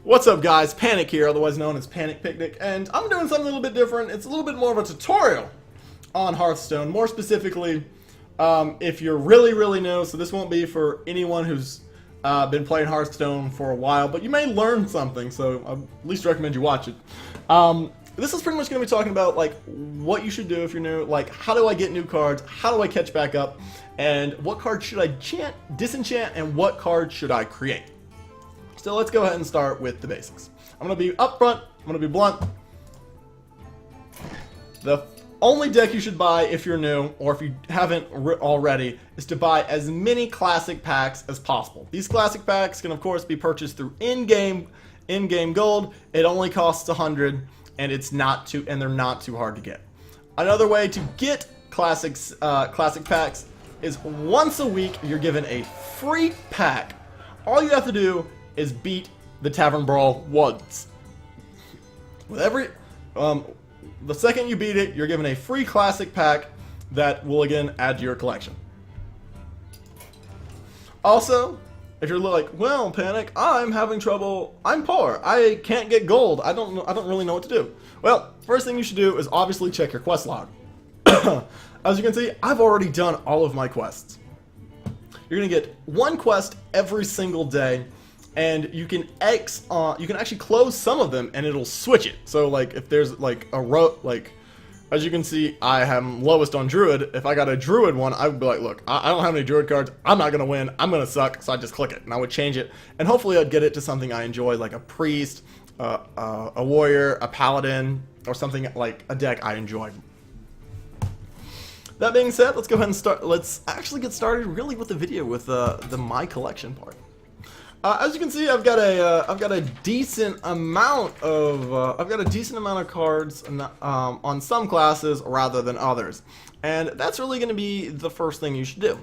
What's up guys, Panic here, otherwise known as Panic Picnic, and I'm doing something a little bit different. It's a little bit more of a tutorial on Hearthstone, more specifically if you're really new, so this won't be for anyone who's been playing Hearthstone for a while, but you may learn something, so I at least recommend you watch it. This is pretty much going to be talking about like what you should do if you're new, like how do I get new cards, how do I catch back up, and what cards should I disenchant, and what cards should I create. So let's go ahead and start with the basics. I'm going to be upfront, I'm going to be blunt. The only deck you should buy if you're new, or if you haven't already, is to buy as many classic packs as possible. These classic packs can of course be purchased through in-game gold. It only costs 100, and they're not too hard to get. Another way to get classic packs is once a week you're given a free pack. All you have to do is beat the Tavern Brawl once. With every the second you beat it, you're given a free classic pack that will again add to your collection. Also, if you're like, well, Panic, I'm having trouble, I'm poor, I can't get gold, I don't really know what to do. Well, first thing you should do is obviously check your quest log. As you can see, I've already done all of my quests. You're gonna get one quest every single day, and you can actually close some of them and it'll switch it. So like if there's like a row, like as you can see, I am lowest on Druid. If I got a Druid one, I would be like, look, I don't have any Druid cards, I'm not gonna win, I'm gonna suck, so I just click it and I would change it, and hopefully I'd get it to something I enjoy, like a priest, a warrior, a paladin, or something like a deck I enjoy. That being said, let's go ahead and start. Let's actually get started really with the video with the my collection part. As you can see, I've got a decent amount of cards on some classes rather than others, and that's really going to be the first thing you should do.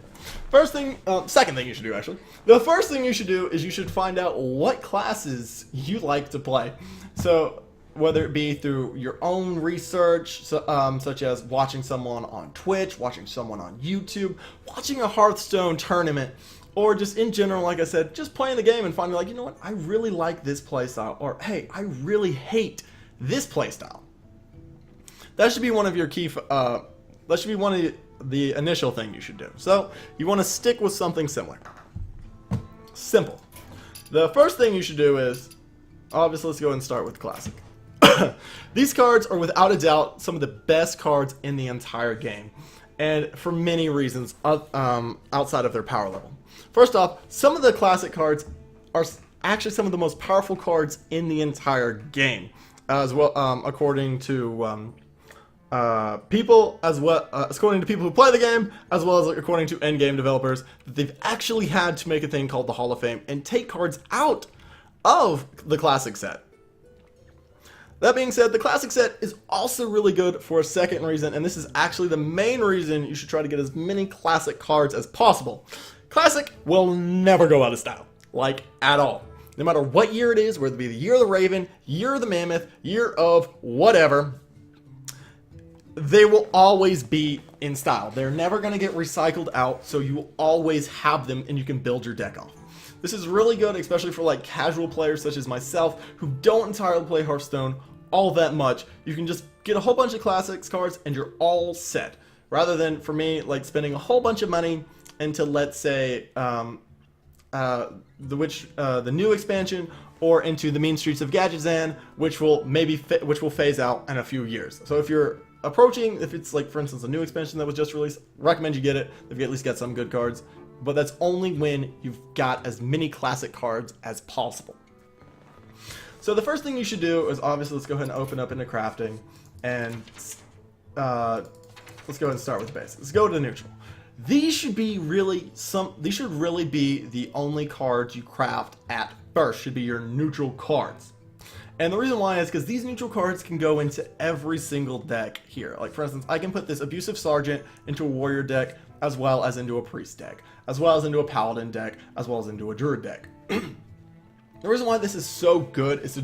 Second thing you should do actually. The first thing you should do is you should find out what classes you like to play. So whether it be through your own research, such as watching someone on Twitch, watching someone on YouTube, watching a Hearthstone tournament, or just in general, like I said, just playing the game and finding like, you know what, I really like this playstyle, or hey, I really hate this playstyle. That should be one of your key, that should be one of the initial thing you should do. So you want to stick with something similar. Simple. The first thing you should do is, obviously let's go ahead and start with Classic. These cards are without a doubt some of the best cards in the entire game, and for many reasons outside of their power level. First off, some of the classic cards are actually some of the most powerful cards in the entire game, as well, according to people who play the game, as well as according to end-game developers, that they've actually had to make a thing called the Hall of Fame and take cards out of the classic set. That being said, the classic set is also really good for a second reason, and this is actually the main reason you should try to get as many classic cards as possible. Classic will never go out of style, like at all. No matter what year it is, whether it be the year of the Raven, year of the Mammoth, year of whatever, they will always be in style. They're never going to get recycled out, so you will always have them and you can build your deck off. This is really good, especially for like casual players such as myself who don't entirely play Hearthstone all that much. You can just get a whole bunch of classics cards and you're all set, rather than for me like spending a whole bunch of money into, let's say, the new expansion, or into the Mean Streets of Gadgetzan, which will phase out in a few years. So if you're approaching, if it's like for instance a new expansion that was just released, recommend you get it. If you at least get some good cards, but that's only when you've got as many classic cards as possible. So the first thing you should do is obviously, let's go ahead and open up into crafting, and let's go ahead and start with the basics. Let's go to neutral. These should really be the only cards you craft at first, should be your neutral cards. And the reason why is because these neutral cards can go into every single deck here. Like for instance, I can put this Abusive Sergeant into a warrior deck, as well as into a priest deck, as well as into a paladin deck, as well as into a druid deck. The reason why this is so good is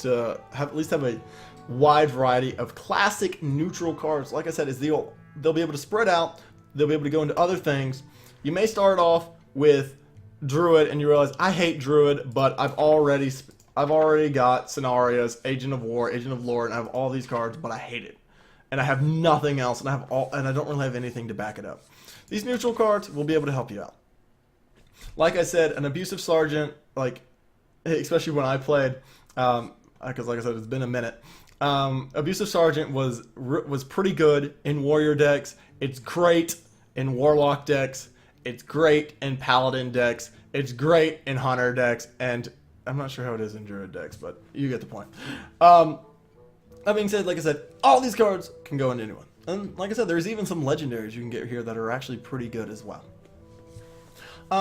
to at least have a wide variety of classic neutral cards. Like I said, is they'll be able to spread out, they'll be able to go into other things. You may start off with Druid and you realize, I hate Druid, but I've already I've already got Scenarios, Agent of War, Agent of Lore, and I have all these cards, but I hate it. And I have nothing else, and I don't really have anything to back it up. These neutral cards will be able to help you out. Like I said, an Abusive Sergeant, like, especially when I played, because like I said, it's been a minute. Abusive Sergeant was pretty good in Warrior decks. It's great in Warlock decks. It's great in Paladin decks. It's great in Hunter decks, and I'm not sure how it is in Druid decks, but you get the point. That being said, like I said, all these cards can go into anyone. And like I said, there's even some legendaries you can get here that are actually pretty good as well.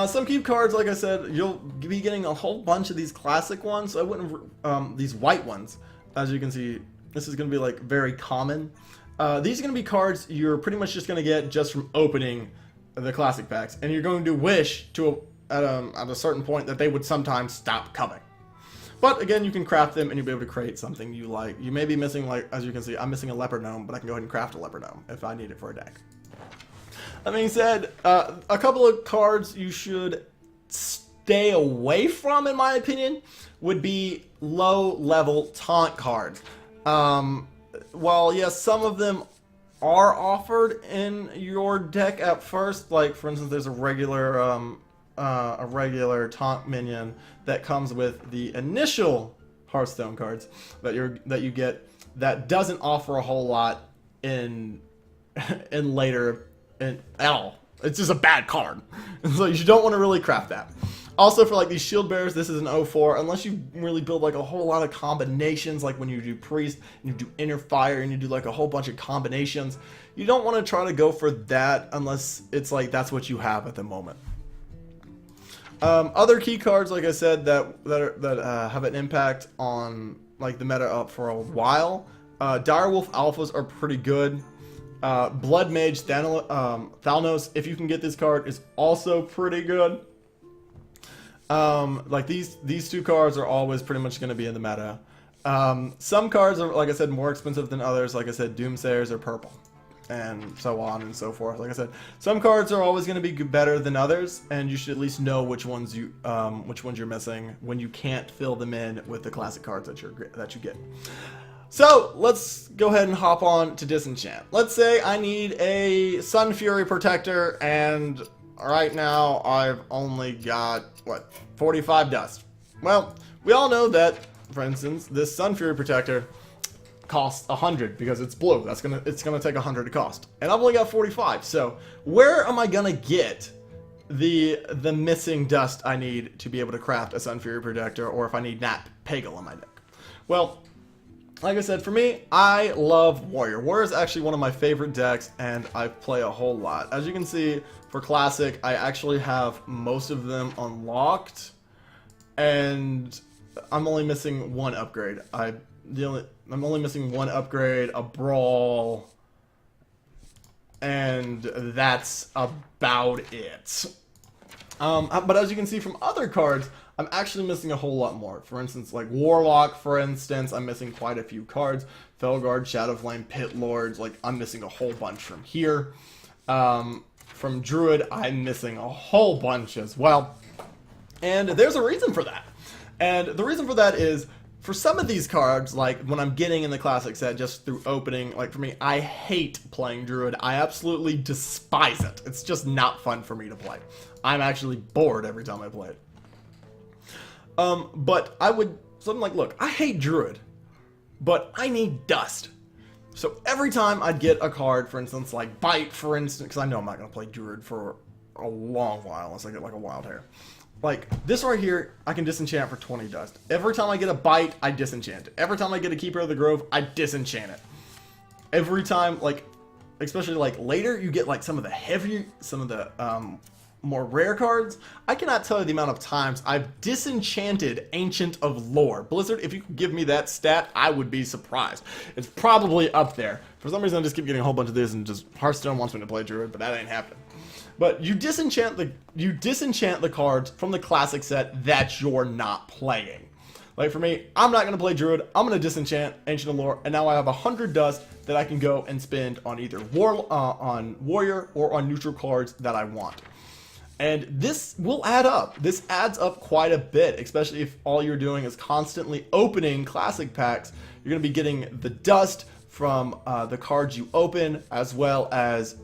Some keep cards, like I said, you'll be getting a whole bunch of these classic ones. So I wouldn't, these white ones, as you can see, this is going to be like very common. These are going to be cards you're pretty much just going to get just from opening the classic packs. And you're going to wish to, at a certain point, that they would sometimes stop coming. But again, you can craft them and you'll be able to create something you like. You may be missing, like, as you can see, I'm missing a Leopard Gnome, but I can go ahead and craft a Leopard Gnome if I need it for a deck. That being said, a couple of cards you should stay away from, in my opinion, would be low-level taunt cards. While, yes, some of them are offered in your deck at first, like, for instance, there's a regular taunt minion that comes with the initial Hearthstone cards that you get that doesn't offer a whole lot in later at all. It's just a bad card, and so you don't want to really craft that. Also, for like these shield bearers, this is an 0-4 unless you really build like a whole lot of combinations, like when you do priest and you do inner fire and you do like a whole bunch of combinations. You don't want to try to go for that unless it's like that's what you have at the moment. Other key cards, like I said, that have an impact on like the meta up for a while. Direwolf alphas are pretty good. Blood Mage Thalnos, if you can get this card, is also pretty good. Like these two cards are always pretty much going to be in the meta. Some cards are, like I said, more expensive than others. Like I said, Doomsayers are purple, and so on and so forth. Like I said, some cards are always going to be better than others, and you should at least know which ones you're missing when you can't fill them in with the classic cards that you get. So let's go ahead and hop on to disenchant. Let's say I need a Sun Fury Protector, and right now I've only got what, 45 dust. Well, we all know that, for instance, this Sun Fury Protector costs 100 because it's blue. It's gonna take 100 to cost, and I've only got 45. So where am I gonna get the missing dust I need to be able to craft a Sun Fury Protector, or if I need Nat Pagal in my deck? Well, like I said, for me, I love Warrior. Warrior is actually one of my favorite decks, and I play a whole lot. As you can see, for Classic, I actually have most of them unlocked, and I'm only missing one upgrade. I'm only missing one upgrade, a Brawl, and that's about it. But as you can see from other cards, I'm actually missing a whole lot more. For instance, like Warlock, for instance, I'm missing quite a few cards. Felguard, Shadowflame, Pit Lords, like I'm missing a whole bunch from here. From Druid, I'm missing a whole bunch as well. And there's a reason for that. And the reason for that is, for some of these cards, like when I'm getting in the Classic set just through opening, like for me, I hate playing Druid. I absolutely despise it. It's just not fun for me to play. I'm actually bored every time I play it. But I would, something like, look, I hate Druid, but I need dust. So every time I'd get a card, for instance, like Bite, for instance, because I know I'm not going to play Druid for a long while unless I get like a Wild Hair. Like this right here, I can disenchant for 20 dust. Every time I get a Bite, I disenchant it. Every time I get a Keeper of the Grove, I disenchant it. Every time, like, especially like later, you get like some of the more rare cards. I cannot tell you the amount of times I've disenchanted Ancient of Lore. Blizzard, if you could give me that stat, I would be surprised. It's probably up there. For some reason, I just keep getting a whole bunch of this, and just Hearthstone wants me to play Druid, but that ain't happening. But you disenchant the cards from the Classic set that you're not playing. Like for me, I'm not going to play Druid. I'm going to disenchant Ancient of Lore, and now I have 100 dust that I can go and spend on either on Warrior or on neutral cards that I want. And this will add up. This adds up quite a bit, especially if all you're doing is constantly opening classic packs. You're going to be getting the dust from the cards you open, as well as,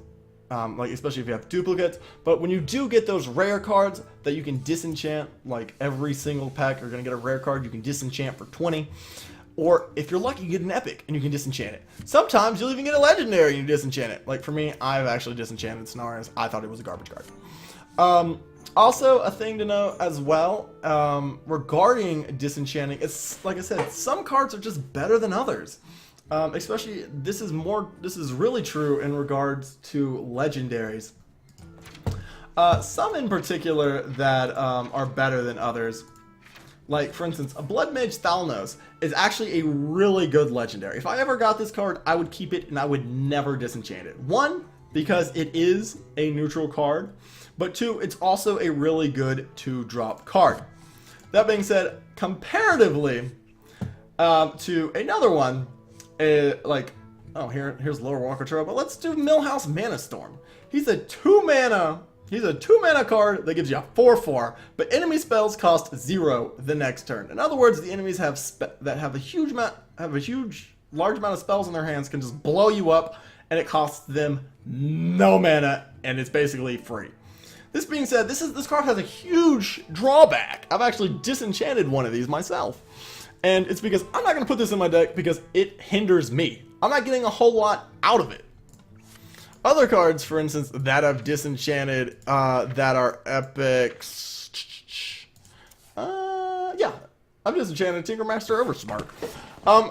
like, especially if you have duplicates. But when you do get those rare cards that you can disenchant, like every single pack, you're going to get a rare card you can disenchant for 20. Or if you're lucky, you get an epic and you can disenchant it. Sometimes you'll even get a legendary and you disenchant it. Like for me, I've actually disenchanted Cenarius. I thought it was a garbage card. Also, a thing to know as well, regarding disenchanting, it's like I said, some cards are just better than others. Especially, this is really true in regards to legendaries. Some in particular that are better than others. Like, for instance, a Blood Mage Thalnos is actually a really good legendary. If I ever got this card, I would keep it and I would never disenchant it. One, because it is a neutral card. But two, it's also a really good 2-drop card. That being said, comparatively to another one, here's Lower Walker Trail, but let's do Millhouse Mana Storm. He's a 2-mana card that gives you a 4/4, but enemy spells cost 0 the next turn. In other words, the enemies have a large amount of spells in their hands can just blow you up, and it costs them no mana, and it's basically free. This being said, this card has a huge drawback. I've actually disenchanted one of these myself. And it's because I'm not going to put this in my deck because it hinders me. I'm not getting a whole lot out of it. Other cards, for instance, that I've disenchanted that are epics. Yeah, I've disenchanted Tinkermaster Overspark.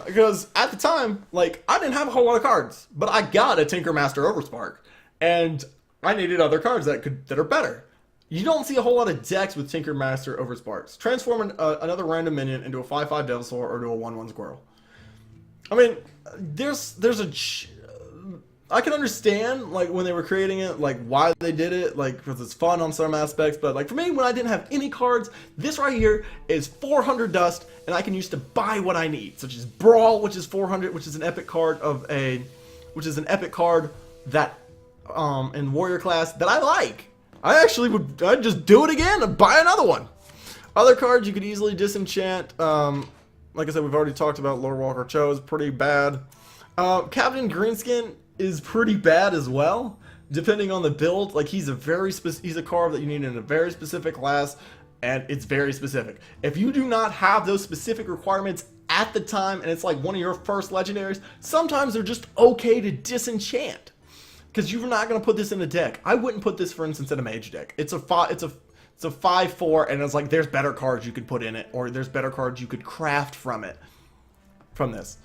Because at the time, like, I didn't have a whole lot of cards, but I got a Tinkermaster Overspark. And I needed other cards that are better. You don't see a whole lot of decks with Tinkermaster Oversparks. Transform another random minion into a 5/5 Devilsaur or to a 1/1 Squirrel. I mean, I can understand, like, when they were creating it, like, why they did it, like, because it's fun on some aspects, but, like, for me, when I didn't have any cards, this right here is 400 dust, and I can use to buy what I need, such as Brawl, which is 400, which is an epic card that, in Warrior class, that I like. I'd just do it again and buy another one. Other cards you could easily disenchant, like I said, we've already talked about Lord Walker Cho is pretty bad. Captain Greenskin is pretty bad as well, depending on the build. Like, he's a card that you need in a very specific class, and it's very specific. If you do not have those specific requirements at the time, and it's like one of your first legendaries, sometimes they're just okay to disenchant. Because you're not going to put this in a deck. I wouldn't put this, for instance, in a mage deck. It's a 5/4, and it's like there's better cards you could put in it, or there's better cards you could craft from this.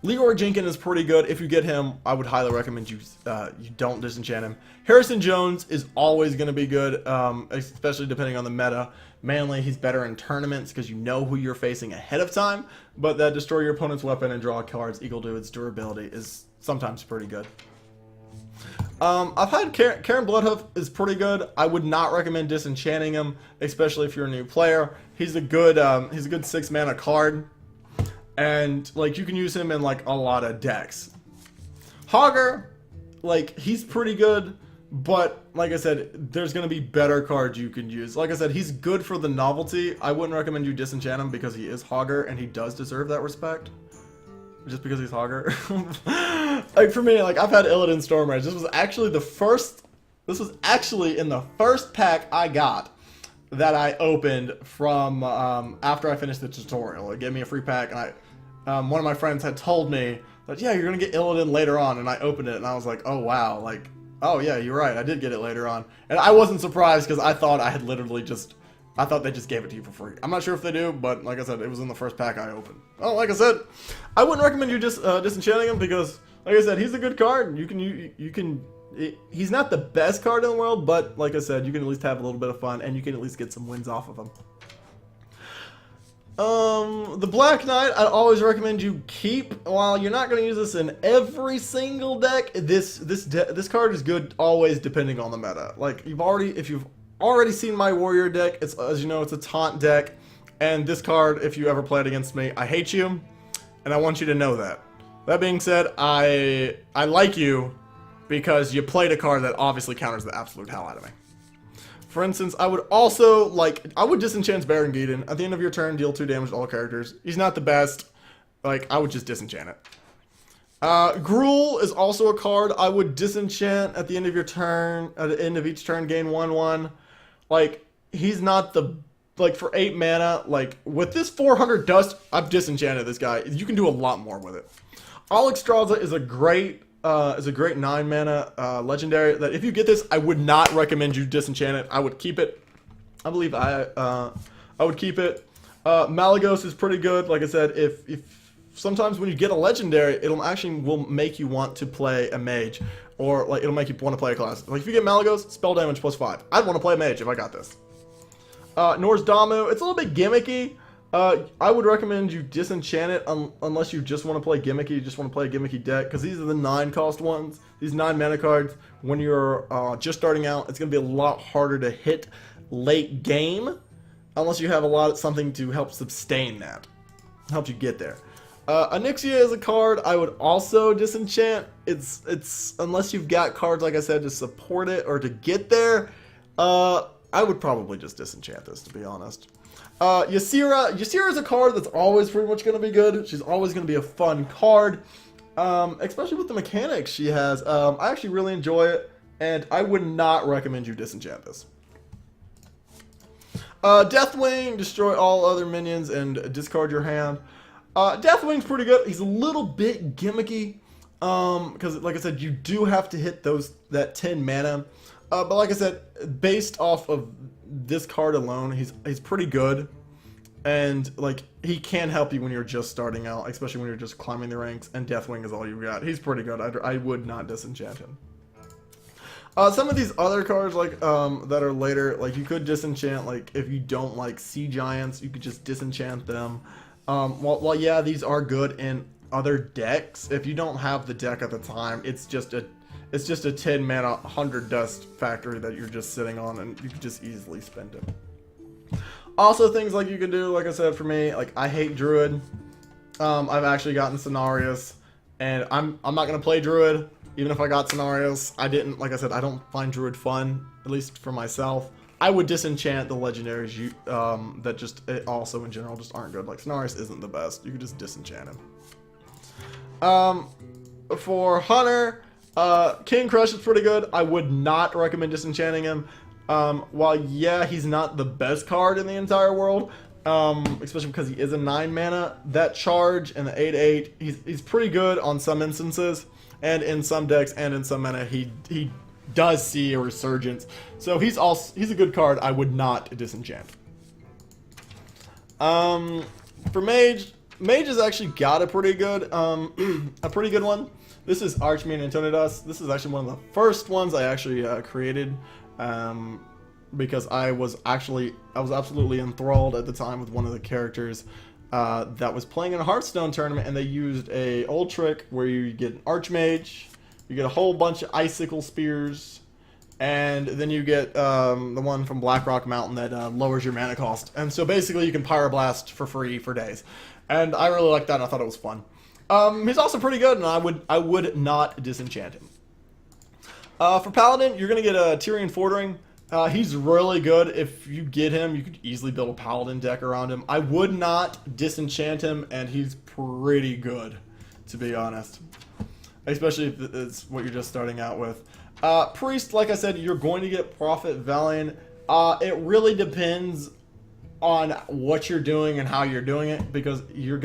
Leroy Jenkins is pretty good. If you get him, I would highly recommend you don't disenchant him. Harrison Jones is always going to be good, especially depending on the meta. Mainly, he's better in tournaments because you know who you're facing ahead of time. But that destroy your opponent's weapon and draw cards equal to its durability is sometimes pretty good. I've had Karen Bloodhoof is pretty good. I would not recommend disenchanting him, especially if you're a new player. He's a good 6-mana card, and like you can use him in like a lot of decks. Hogger, like, he's pretty good, but like I said, there's gonna be better cards you can use. Like I said, he's good for the novelty. I wouldn't recommend you disenchant him because he is Hogger and he does deserve that respect. Just because he's Hogger. Like, for me, like, I've had Illidan Stormrage. This was actually in the first pack I got that I opened from after I finished the tutorial. It gave me a free pack, and one of my friends had told me that, yeah, you're gonna get Illidan later on, and I opened it and I was like, oh wow, like, oh yeah, you're right, I did get it later on. And I wasn't surprised because I thought I thought they just gave it to you for free. I'm not sure if they do, but like I said, it was in the first pack I opened. Oh, like I said, I wouldn't recommend you just disenchanting him because, like I said, he's a good card. He's not the best card in the world, but like I said, you can at least have a little bit of fun, and you can at least get some wins off of him. The Black Knight, I'd always recommend you keep. While you're not going to use this in every single deck, this card is good always, depending on the meta. Like, if you've already seen my warrior deck, it's, as you know, it's a taunt deck, and this card, if you ever play it against me, I hate you, and I want you to know that. That being said, I like you because you played a card that obviously counters the absolute hell out of me. For instance, I would also, like, I would disenchant Baron Geddon. At the end of your turn, deal 2 damage to all characters. He's not the best. Like, I would just disenchant it. Gruul is also a card I would disenchant at the end of your turn. At the end of each turn, gain 1/1. Like, he's not the... Like, for 8 mana, like, with this 400 dust, I've disenchanted this guy. You can do a lot more with it. Alexstrasza is a great 9 mana legendary that if you get this, I would not recommend you disenchant it. I would keep it. I believe I would keep it. Malygos is pretty good. Like I said, if sometimes when you get a legendary, it'll actually will make you want to play a mage, or like it'll make you want to play a class. Like if you get Malygos, spell damage +5. I'd want to play a mage if I got this. Norse Damu, it's a little bit gimmicky. I would recommend you disenchant it unless you just want to play gimmicky, you just want to play a gimmicky deck, because these are the 9-cost ones. These 9 mana cards, when you're just starting out, it's going to be a lot harder to hit late game, unless you have something to help sustain that, help you get there. Onyxia is a card I would also disenchant. It's unless you've got cards, like I said, to support it or to get there, I would probably just disenchant this, to be honest. Ysera is a card that's always pretty much going to be good. She's always going to be a fun card, especially with the mechanics she has. I actually really enjoy it, and I would not recommend you disenchant this. Deathwing, destroy all other minions and discard your hand. Deathwing's pretty good. He's a little bit gimmicky, because like I said, you do have to hit that 10 mana. But like I said, based off of this card alone, he's pretty good, and like he can help you when you're just starting out, especially when you're just climbing the ranks. And Deathwing is all you got. He's pretty good. I would not disenchant him. Some of these other cards, like that are later, like you could disenchant. Like if you don't like Sea Giants, you could just disenchant them. Well, yeah, these are good in other decks. If you don't have the deck at the time, it's just a 10 mana 100 dust factory that you're just sitting on, and you can just easily spend it. Also, things like you can do, like I said, for me, like I hate Druid. I've actually gotten Cenarius, and I'm not gonna play Druid even if I got Cenarius. Like I said, I don't find Druid fun, at least for myself. I would disenchant the legendaries that just also in general just aren't good. Like Cenarius isn't the best. You can just disenchant him. For Hunter, King Crush is pretty good. I would not recommend disenchanting him. While yeah, he's not the best card in the entire world, especially because he is a 9 mana, that charge and the 8/8, he's pretty good on some instances, and in some decks and in some mana he does see a resurgence. So he's a good card I would not disenchant. For Mage has actually got a pretty good one. This is Archmage Antonidas. This is actually one of the first ones I actually created, because I was absolutely enthralled at the time with one of the characters that was playing in a Hearthstone tournament, and they used a old trick where you get an Archmage, you get a whole bunch of icicle spears, and then you get the one from Blackrock Mountain that lowers your mana cost. And so basically you can Pyroblast for free for days. And I really liked that, and I thought it was fun. He's also pretty good, and I would not disenchant him. For Paladin, you're going to get a Tyrion Fordring. He's really good. If you get him, you could easily build a Paladin deck around him. I would not disenchant him, and he's pretty good, to be honest. Especially if it's what you're just starting out with. Priest, like I said, you're going to get Prophet Valiant. It really depends on what you're doing and how you're doing it, because you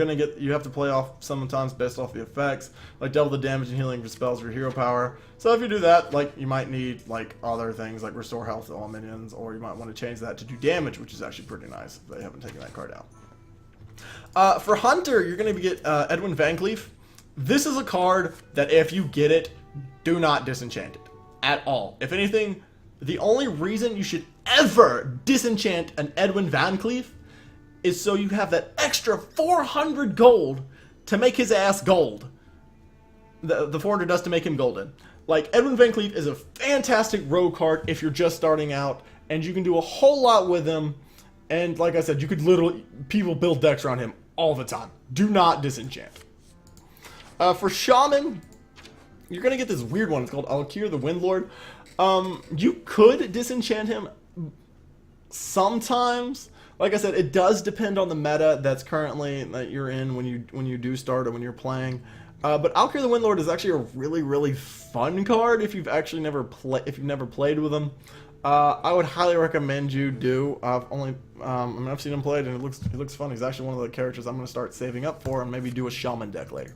have to play off sometimes based off the effects, like double the damage and healing for spells or hero power. So if you do that, like you might need like other things like restore health to all minions, or you might want to change that to do damage, which is actually pretty nice if they haven't taken that card out. For Hunter, you're going to get Edwin Van Cleef. This is a card that if you get it, do not disenchant it at all. If anything, the only reason you should ever disenchant an Edwin Van Cleef is so you have that extra 400 gold to make his ass gold. The 400 dust to make him golden. Like, Edwin Van Cleef is a fantastic rogue card if you're just starting out, and you can do a whole lot with him. And like I said, you could literally, people build decks around him all the time. Do not disenchant. For Shaman, you're going to get this weird one. It's called Alkir the Windlord. You could disenchant him sometimes, like I said, it does depend on the meta that's currently that you're in when you do start or when you're playing. But Valkyrie the Windlord is actually a really fun card if you've actually never played with him. I would highly recommend you do. I've seen him played and he looks fun. He's actually one of the characters I'm going to start saving up for and maybe do a Shaman deck later.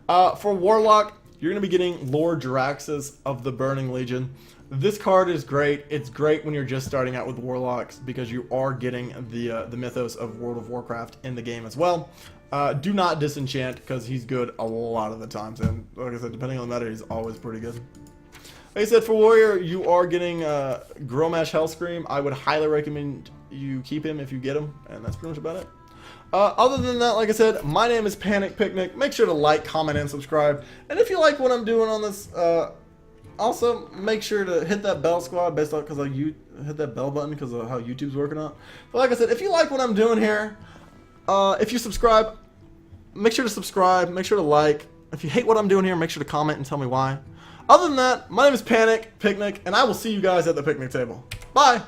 For Warlock, you're going to be getting Lord Jaraxxus of the Burning Legion. This card is great. It's great when you're just starting out with Warlocks because you are getting the mythos of World of Warcraft in the game as well. Do not disenchant because he's good a lot of the times, and like I said, depending on the meta, he's always pretty good. Like I said, for Warrior, you are getting Gromash Hellscream. I would highly recommend you keep him if you get him, and that's pretty much about it. Other than that, like I said, my name is Panic Picnic. Make sure to like, comment, and subscribe. And if you like what I'm doing on this, also make sure to hit that bell squad based on because you hit that bell button because of how YouTube's working on it. But like I said, if you like what I'm doing here, if you subscribe, make sure to subscribe. Make sure to like. If you hate what I'm doing here, make sure to comment and tell me why. Other than that, my name is Panic Picnic, and I will see you guys at the picnic table. Bye.